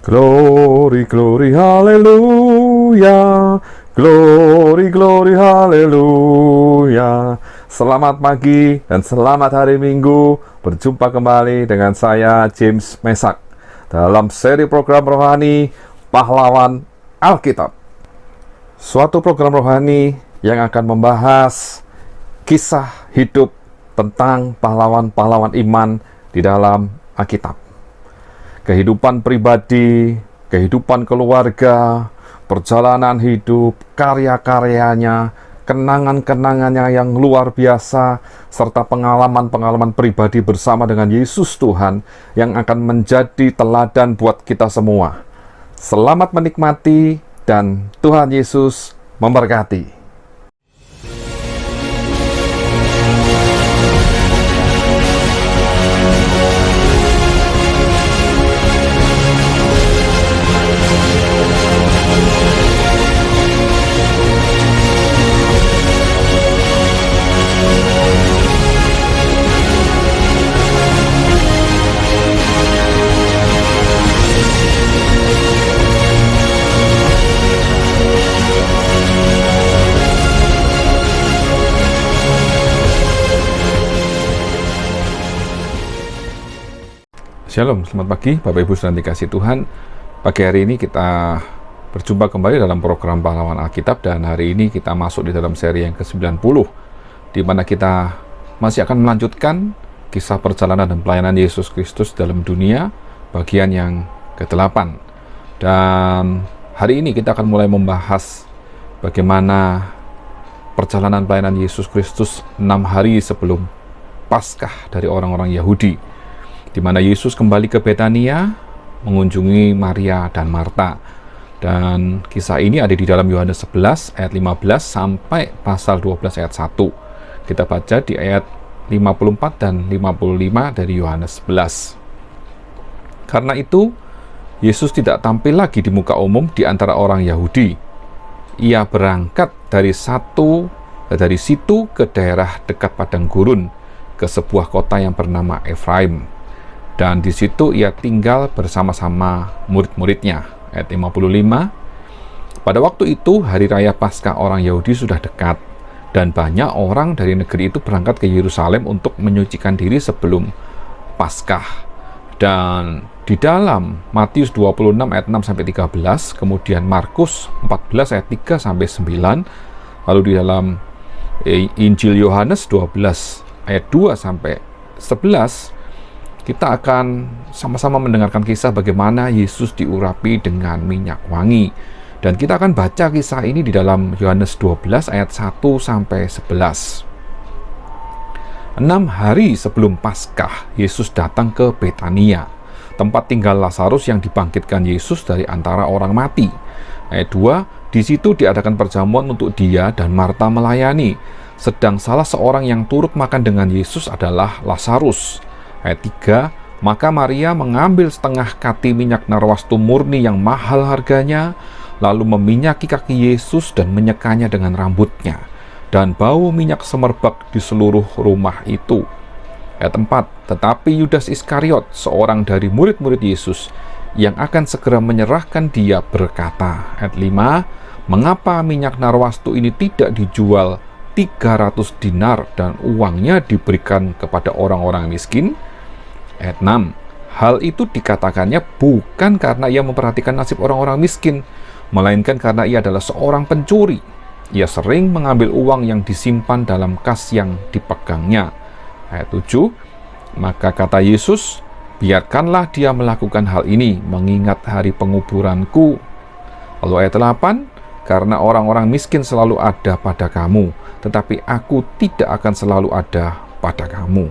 Glory, glory, haleluya. Glory, glory, haleluya. Selamat pagi dan selamat hari Minggu. Berjumpa kembali dengan saya, James Mesak, dalam seri program rohani Pahlawan Alkitab. Suatu program rohani yang akan membahas kisah hidup tentang pahlawan-pahlawan iman di dalam Alkitab. Kehidupan pribadi, kehidupan keluarga, perjalanan hidup, karya-karyanya, kenangan-kenangannya yang luar biasa, serta pengalaman-pengalaman pribadi bersama dengan Yesus Tuhan yang akan menjadi teladan buat kita semua. Selamat menikmati dan Tuhan Yesus memberkati. Shalom, selamat pagi Bapak Ibu saudara dikasih Tuhan. Pagi hari ini kita berjumpa kembali dalam program Pahlawan Alkitab, dan hari ini kita masuk di dalam seri yang ke-90, di mana kita masih akan melanjutkan kisah perjalanan dan pelayanan Yesus Kristus dalam dunia, bagian yang ke-8. Dan hari ini kita akan mulai membahas bagaimana perjalanan pelayanan Yesus Kristus 6 hari sebelum Paskah dari orang-orang Yahudi, di mana Yesus kembali ke Betania mengunjungi Maria dan Marta. Dan kisah ini ada di dalam Yohanes 11 ayat 15 sampai pasal 12 ayat 1. Kita baca di ayat 54 dan 55 dari Yohanes 11. Karena itu, Yesus tidak tampil lagi di muka umum di antara orang Yahudi. Ia berangkat dari situ ke daerah dekat padang gurun, ke sebuah kota yang bernama Efraim. Dan di situ ia tinggal bersama-sama murid-muridnya. Ayat 55. Pada waktu itu hari raya Paskah orang Yahudi sudah dekat, dan banyak orang dari negeri itu berangkat ke Yerusalem untuk menyucikan diri sebelum Paskah. Dan di dalam Matius 26 ayat 6 sampai 13, kemudian Markus 14 ayat 3 sampai 9, lalu di dalam Injil Yohanes 12 ayat 2 sampai 11, kita akan sama-sama mendengarkan kisah bagaimana Yesus diurapi dengan minyak wangi. Dan kita akan baca kisah ini di dalam Yohanes 12 ayat 1 sampai 11. 6 hari sebelum Paskah, Yesus datang ke Betania, tempat tinggal Lazarus yang dibangkitkan Yesus dari antara orang mati. Ayat 2, di situ diadakan perjamuan untuk dia dan Marta melayani, sedang salah seorang yang turut makan dengan Yesus adalah Lazarus. Ayat 3, maka Maria mengambil setengah kati minyak narwastu murni yang mahal harganya, lalu meminyaki kaki Yesus dan menyekanya dengan rambutnya, dan bau minyak semerbak di seluruh rumah itu. Ayat 4, tetapi Yudas Iskariot, seorang dari murid-murid Yesus, yang akan segera menyerahkan dia, berkata, ayat 5, mengapa minyak narwastu ini tidak dijual 300 dinar dan uangnya diberikan kepada orang-orang miskin? Ayat 6, hal itu dikatakannya bukan karena ia memperhatikan nasib orang-orang miskin, melainkan karena ia adalah seorang pencuri. Ia sering mengambil uang yang disimpan dalam kas yang dipegangnya. Ayat 7, maka kata Yesus, biarkanlah dia melakukan hal ini, mengingat hari penguburanku. Lalu ayat 8, karena orang-orang miskin selalu ada pada kamu, tetapi aku tidak akan selalu ada pada kamu.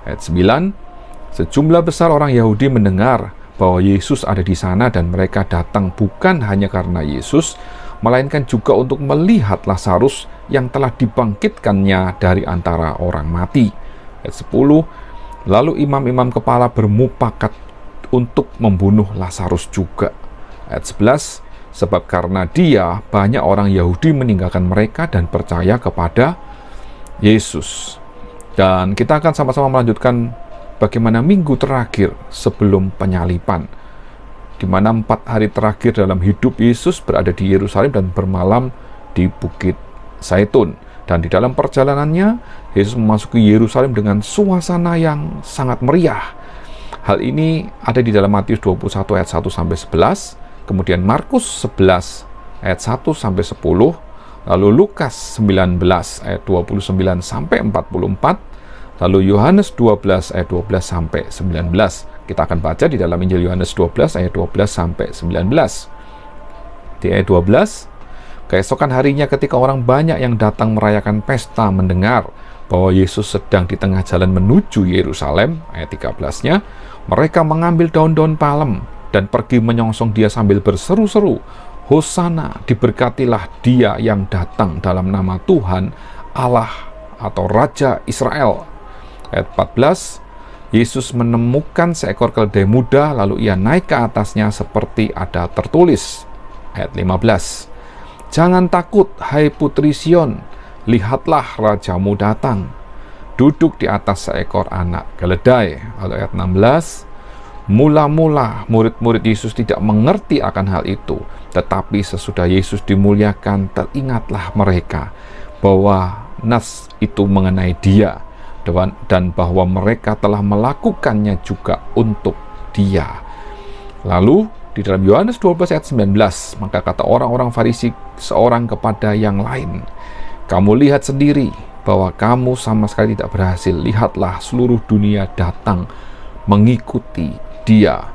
Ayat 9, sejumlah besar orang Yahudi mendengar bahwa Yesus ada di sana, dan mereka datang bukan hanya karena Yesus, melainkan juga untuk melihat Lazarus yang telah dibangkitkannya dari antara orang mati. Ayat 10, lalu imam-imam kepala bermufakat untuk membunuh Lazarus juga. Ayat 11, sebab karena dia banyak orang Yahudi meninggalkan mereka dan percaya kepada Yesus. Dan kita akan sama-sama melanjutkan bagaimana minggu terakhir sebelum penyaliban. di mana 4 hari terakhir dalam hidup Yesus berada di Yerusalem dan bermalam di Bukit Zaitun. Dan di dalam perjalanannya, Yesus memasuki Yerusalem dengan suasana yang sangat meriah. Hal ini ada di dalam Matius 21 ayat 1-11, kemudian Markus 11 ayat 1-10, lalu Lukas 19 ayat 29-44, lalu Yohanes 12 ayat 12-19. Kita akan baca di dalam Injil Yohanes 12 ayat 12-19. Di ayat 12, keesokan harinya ketika orang banyak yang datang merayakan pesta mendengar bahwa Yesus sedang di tengah jalan menuju Yerusalem, ayat 13-nya, mereka mengambil daun-daun palem dan pergi menyongsong dia sambil berseru-seru, Hosana, diberkatilah dia yang datang dalam nama Tuhan Allah atau Raja Israel. Ayat 14, Yesus menemukan seekor keledai muda, lalu ia naik ke atasnya seperti ada tertulis. Ayat 15, jangan takut, hai putri Sion, lihatlah rajamu datang, duduk di atas seekor anak keledai. Lalu ayat 16, mula-mula murid-murid Yesus tidak mengerti akan hal itu, tetapi sesudah Yesus dimuliakan, teringatlah mereka bahwa nas itu mengenai dia, dan bahwa mereka telah melakukannya juga untuk dia. Lalu di dalam Yohanes 12 ayat 19, maka kata orang-orang Farisi seorang kepada yang lain, kamu lihat sendiri bahwa kamu sama sekali tidak berhasil. Lihatlah, seluruh dunia datang mengikuti dia.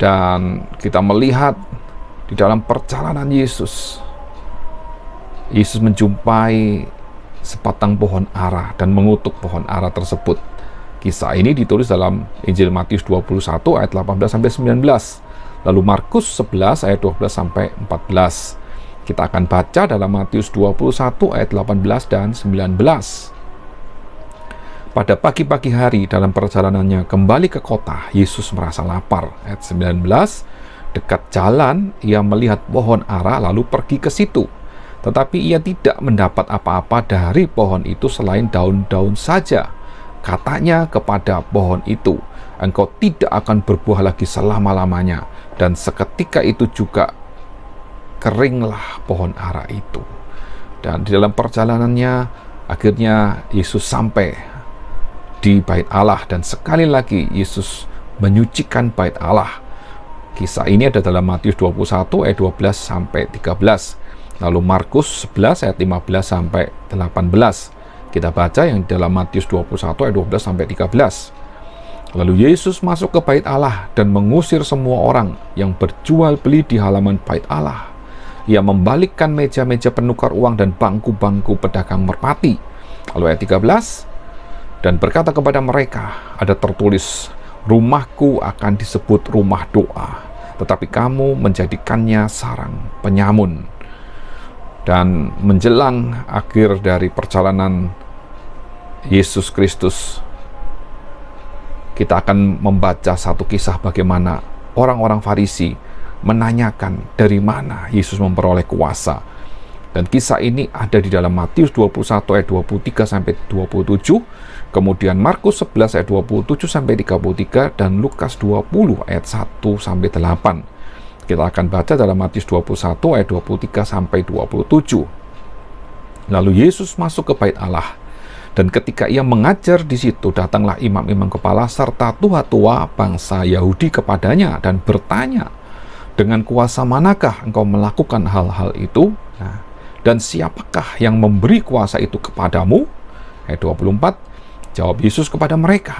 Dan kita melihat di dalam perjalanan Yesus menjumpai sebatang pohon ara dan mengutuk pohon ara tersebut. Kisah ini ditulis dalam Injil Matius 21 ayat 18-19. Lalu Markus 11 ayat 12-14. Kita akan baca dalam Matius 21 ayat 18 dan 19. Pada pagi-pagi hari dalam perjalanannya kembali ke kota, Yesus merasa lapar. Ayat 19, dekat jalan ia melihat pohon ara lalu pergi ke situ. Tetapi ia tidak mendapat apa-apa dari pohon itu selain daun-daun saja. Katanya kepada pohon itu, engkau tidak akan berbuah lagi selama-lamanya. Dan seketika itu juga keringlah pohon ara itu. Dan di dalam perjalanannya akhirnya Yesus sampai di Bait Allah, dan sekali lagi Yesus menyucikan Bait Allah. Kisah ini ada dalam Matius 21 ayat 12-13. Lalu Markus 11 ayat 15-18. Kita baca yang dalam Matius 21 ayat 12-13. Lalu Yesus masuk ke Bait Allah dan mengusir semua orang yang berjual beli di halaman Bait Allah. Ia membalikkan meja-meja penukar uang dan bangku-bangku pedagang merpati. Lalu ayat 13, dan berkata kepada mereka, ada tertulis, rumahku akan disebut rumah doa, tetapi kamu menjadikannya sarang penyamun. Dan menjelang akhir dari perjalanan Yesus Kristus, kita akan membaca satu kisah bagaimana orang-orang Farisi menanyakan dari mana Yesus memperoleh kuasa. Dan kisah ini ada di dalam Matius 21 ayat 23-27, kemudian Markus 11 ayat 27-33, dan Lukas 20 ayat 1-8. Kita akan baca dalam Matius 21 ayat 23-27. Lalu Yesus masuk ke Bait Allah, dan ketika ia mengajar di situ, datanglah imam-imam kepala serta tua-tua bangsa Yahudi kepadanya dan bertanya, dengan kuasa manakah engkau melakukan hal-hal itu? Dan siapakah yang memberi kuasa itu kepadamu? Ayat 24, jawab Yesus kepada mereka,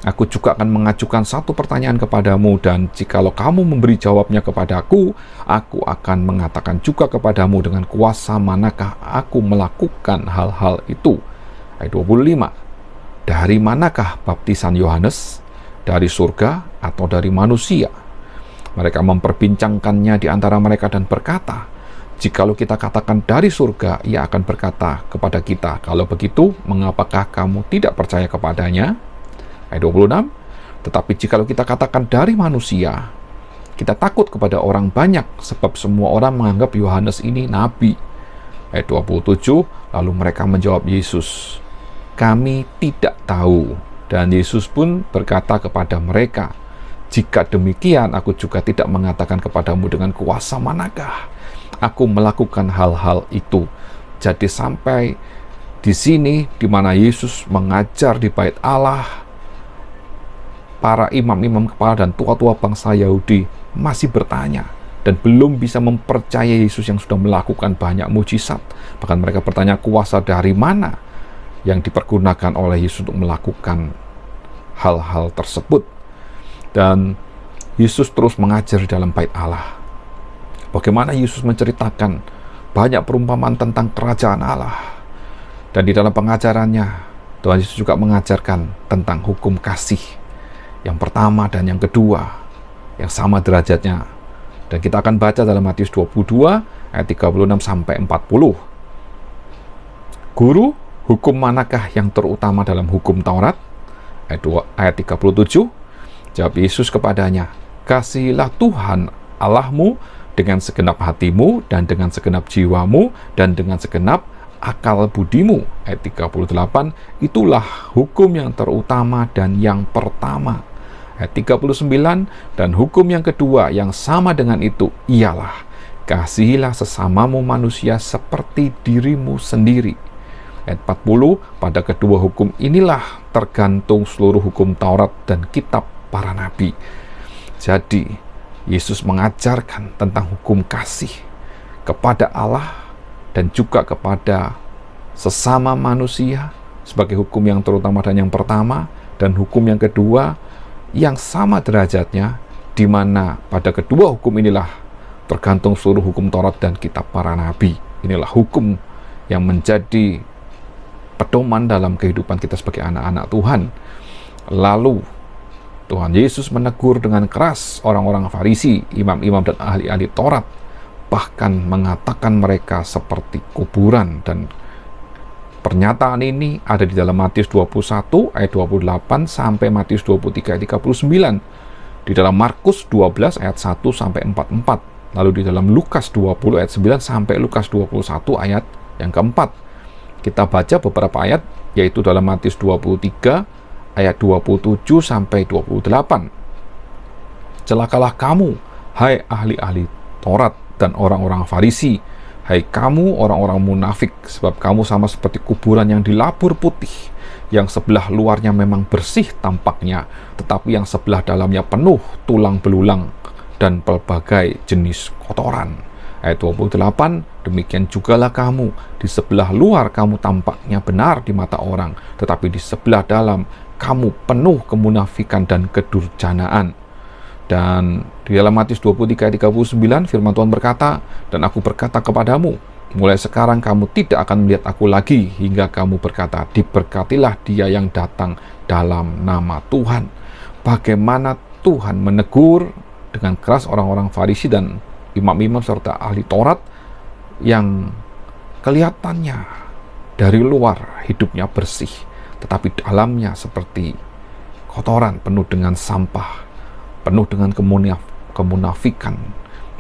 aku juga akan mengajukan satu pertanyaan kepadamu, dan jikalau kamu memberi jawabnya kepadaku, aku akan mengatakan juga kepadamu dengan kuasa manakah aku melakukan hal-hal itu. Ayat 25, dari manakah baptisan Yohanes? Dari surga atau dari manusia? Mereka memperbincangkannya di antara mereka dan berkata, jikalau kita katakan dari surga, ia akan berkata kepada kita, kalau begitu, mengapakah kamu tidak percaya kepadanya? Ayat 26, tetapi jikalau kita katakan dari manusia, kita takut kepada orang banyak, sebab semua orang menganggap Yohanes ini nabi. Ayat 27, lalu mereka menjawab Yesus, kami tidak tahu. Dan Yesus pun berkata kepada mereka, Jika demikian, aku juga tidak mengatakan kepadamu dengan kuasa manakah aku melakukan hal-hal itu. Jadi sampai di sini, di mana Yesus mengajar di bait Allah, para imam-imam kepala dan tua-tua bangsa Yahudi masih bertanya dan belum bisa mempercayai Yesus yang sudah melakukan banyak mujizat. Bahkan mereka bertanya, kuasa dari mana yang dipergunakan oleh Yesus untuk melakukan hal-hal tersebut. Dan Yesus terus mengajar di dalam bait Allah. Bagaimana Yesus menceritakan banyak perumpamaan tentang kerajaan Allah. Dan di dalam pengajarannya, Tuhan Yesus juga mengajarkan tentang hukum kasih. Yang pertama dan yang kedua, yang sama derajatnya. Dan kita akan baca dalam Matius 22, ayat 36 sampai 40. Guru, hukum manakah yang terutama dalam hukum Taurat? Ayat 37. Jawab Yesus kepadanya, kasihilah Tuhan Allahmu dengan segenap hatimu, dan dengan segenap jiwamu, dan dengan segenap akal budimu. Ayat 38, itulah hukum yang terutama dan yang pertama. Ayat 39, dan hukum yang kedua yang sama dengan itu ialah, kasihilah sesamamu manusia seperti dirimu sendiri. Ayat 40, pada kedua hukum inilah tergantung seluruh hukum Taurat dan kitab para nabi. Jadi, Yesus mengajarkan tentang hukum kasih kepada Allah dan juga kepada sesama manusia sebagai hukum yang terutama dan yang pertama, dan hukum yang kedua yang sama derajatnya, di mana pada kedua hukum inilah tergantung seluruh hukum Taurat dan kitab para nabi. Inilah hukum yang menjadi pedoman dalam kehidupan kita sebagai anak-anak Tuhan. Lalu Tuhan Yesus menegur dengan keras orang-orang Farisi, imam-imam dan ahli-ahli Taurat, bahkan mengatakan mereka seperti kuburan. Dan pernyataan ini ada di dalam Matius 21 ayat 28 sampai Matius 23 ayat 39, di dalam Markus 12 ayat 1 sampai 44, lalu di dalam Lukas 20 ayat 9 sampai Lukas 21 ayat yang keempat. Kita baca beberapa ayat, yaitu dalam Matius 23 ayat 27 sampai 28. Celakalah kamu, hai ahli-ahli Taurat dan orang-orang Farisi, hai kamu orang-orang munafik, sebab kamu sama seperti kuburan yang dilabur putih, yang sebelah luarnya memang bersih tampaknya, tetapi yang sebelah dalamnya penuh tulang belulang dan pelbagai jenis kotoran. Ayat 28, demikian jugalah kamu, di sebelah luar kamu tampaknya benar di mata orang, tetapi di sebelah dalam kamu penuh kemunafikan dan kedurjanaan. Dan di dalam Matius 23 ayat 39 firman Tuhan berkata, dan aku berkata kepadamu, mulai sekarang kamu tidak akan melihat aku lagi, hingga kamu berkata, diberkatilah dia yang datang dalam nama Tuhan. Bagaimana Tuhan menegur dengan keras orang-orang Farisi dan imam-imam serta ahli Taurat yang kelihatannya dari luar hidupnya bersih, tetapi dalamnya seperti kotoran, penuh dengan sampah, penuh dengan kemunafikan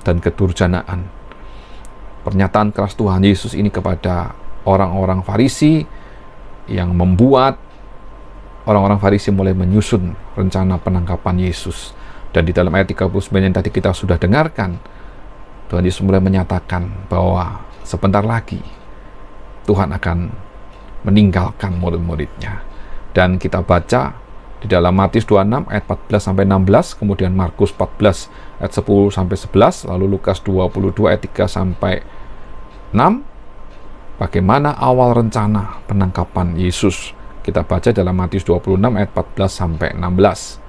dan kedurjanaan. Pernyataan keras Tuhan Yesus ini kepada orang-orang Farisi yang membuat orang-orang Farisi mulai menyusun rencana penangkapan Yesus. Dan di dalam ayat 39 yang tadi kita sudah dengarkan, Tuhan Yesus mulai menyatakan bahwa sebentar lagi Tuhan akan meninggalkan murid-muridnya. Dan kita baca di dalam Matius 26 ayat 14 sampai 16, kemudian Markus 14 ayat 10 sampai 11, lalu Lukas 22 ayat 3 sampai 6. Bagaimana awal rencana penangkapan Yesus? Kita baca dalam Matius 26 ayat 14 sampai 16.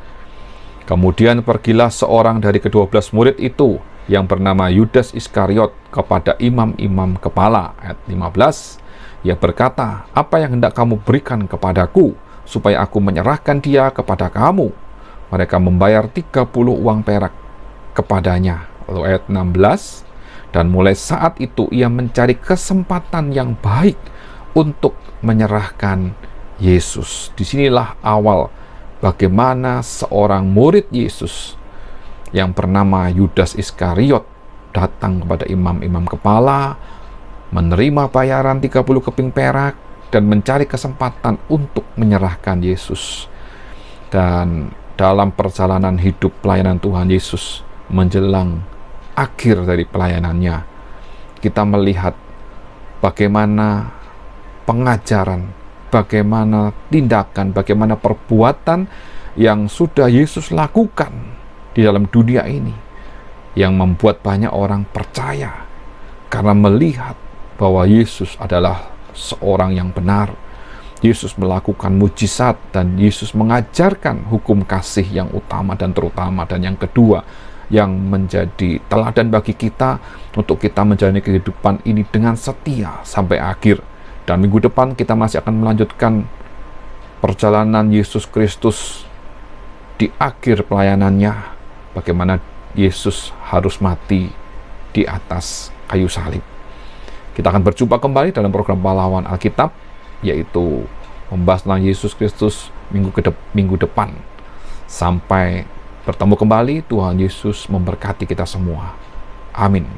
Kemudian pergilah seorang dari ke-12 murid itu yang bernama Yudas Iskariot kepada imam-imam kepala. Ayat 15. Ia berkata, apa yang hendak kamu berikan kepadaku, supaya aku menyerahkan dia kepada kamu? Mereka membayar 30 uang perak kepadanya. Lalu ayat 16, dan mulai saat itu ia mencari kesempatan yang baik untuk menyerahkan Yesus. Disinilah awal bagaimana seorang murid Yesus yang bernama Yudas Iskariot datang kepada imam-imam kepala, menerima bayaran 30 keping perak, dan mencari kesempatan untuk menyerahkan Yesus. Dan dalam perjalanan hidup pelayanan Tuhan Yesus menjelang akhir dari pelayanannya, kita melihat bagaimana pengajaran, bagaimana tindakan, bagaimana perbuatan yang sudah Yesus lakukan di dalam dunia ini, yang membuat banyak orang percaya karena melihat bahwa Yesus adalah seorang yang benar. Yesus melakukan mujizat dan Yesus mengajarkan hukum kasih yang utama dan terutama, dan yang kedua yang menjadi teladan bagi kita untuk kita menjalani kehidupan ini dengan setia sampai akhir. Dan minggu depan kita masih akan melanjutkan perjalanan Yesus Kristus di akhir pelayanannya, bagaimana Yesus harus mati di atas kayu salib. Kita akan berjumpa kembali dalam program Pahlawan Alkitab, yaitu membahas tentang Yesus Kristus minggu depan. Sampai bertemu kembali, Tuhan Yesus memberkati kita semua. Amin.